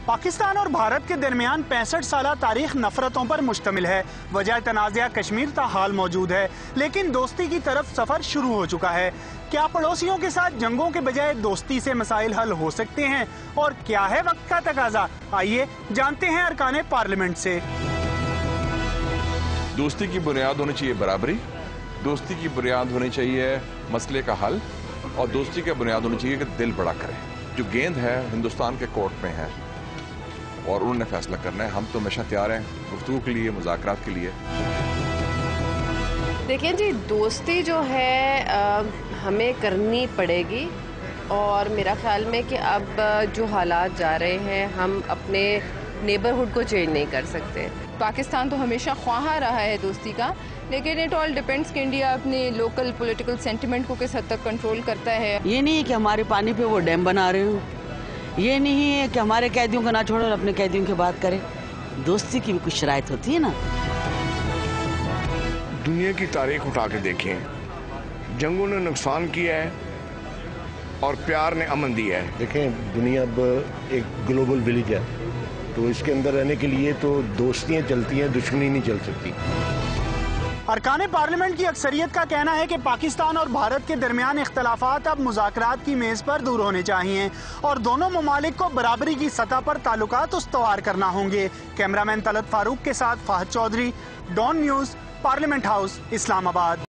پاکستان اور بھارت کے درمیان 65 سالہ تاریخ نفرتوں پر مشتمل ہے۔ وجہ تنازعہ کشمیر تا حال موجود ہے، لیکن دوستی کی طرف سفر شروع ہو چکا ہے۔ کیا پڑوسیوں کے ساتھ جنگوں کے بجائے دوستی سے مسائل حل ہو سکتے ہیں؟ اور کیا ہے وقت کا تقاضا؟ آئیے جانتے ہیں ارکان پارلیمنٹ سے۔ دوستی کی بنیاد ہونی چاہیے برابری، دوستی کی بنیاد ہونی چاہیے مسئلے کا حل، اور دوستی کی بنیاد ہونی چاہیے کہ دل بڑا کرے۔ جو گیند ہے ہندوستان کے کورٹ میں ہے اور انہوں نے فیصلہ کرنا ہے۔ ہم تو ہمیشہ تیار ہیں گفتگو کے لیے، مذاکرات کے لیے۔ دیکھیں جی، دوستی جو ہے ہمیں کرنی پڑے گی، اور میرا خیال میں کہ اب جو حالات جا رہے ہیں ہم اپنے نیبرہڈ کو چینج نہیں کر سکتے۔ پاکستان تو ہمیشہ خواہاں رہا ہے دوستی کا، لیکن اٹ آل ڈیپینڈس کہ انڈیا اپنے لوکل پولیٹیکل سینٹیمنٹ کو کس حد تک کنٹرول کرتا ہے۔ یہ نہیں ہے کہ ہمارے پانی پہ وہ ڈیم بنا رہے ہوں، یہ نہیں ہے کہ ہمارے قیدیوں کو نہ چھوڑیں اور اپنے قیدیوں کی بات کریں۔ دوستی کی بھی کچھ شرائط ہوتی ہے نا۔ دنیا کی تاریخ اٹھا کے دیکھیں، جنگوں نے نقصان کیا ہے اور پیار نے امن دیا ہے۔ دیکھیں، دنیا اب ایک گلوبل ولیج ہے، تو اس کے اندر رہنے کے لیے تو دوستیاں چلتی ہیں، دشمنی نہیں چل سکتی۔ ارکان پارلیمنٹ کی اکثریت کا کہنا ہے کہ پاکستان اور بھارت کے درمیان اختلافات اب مذاکرات کی میز پر دور ہونے چاہیے اور دونوں ممالک کو برابری کی سطح پر تعلقات استوار کرنا ہوں گے۔ کیمرہ مین طلعت فاروق کے ساتھ Fahad Chaudhry, Dawn news, parliament house, اسلام آباد۔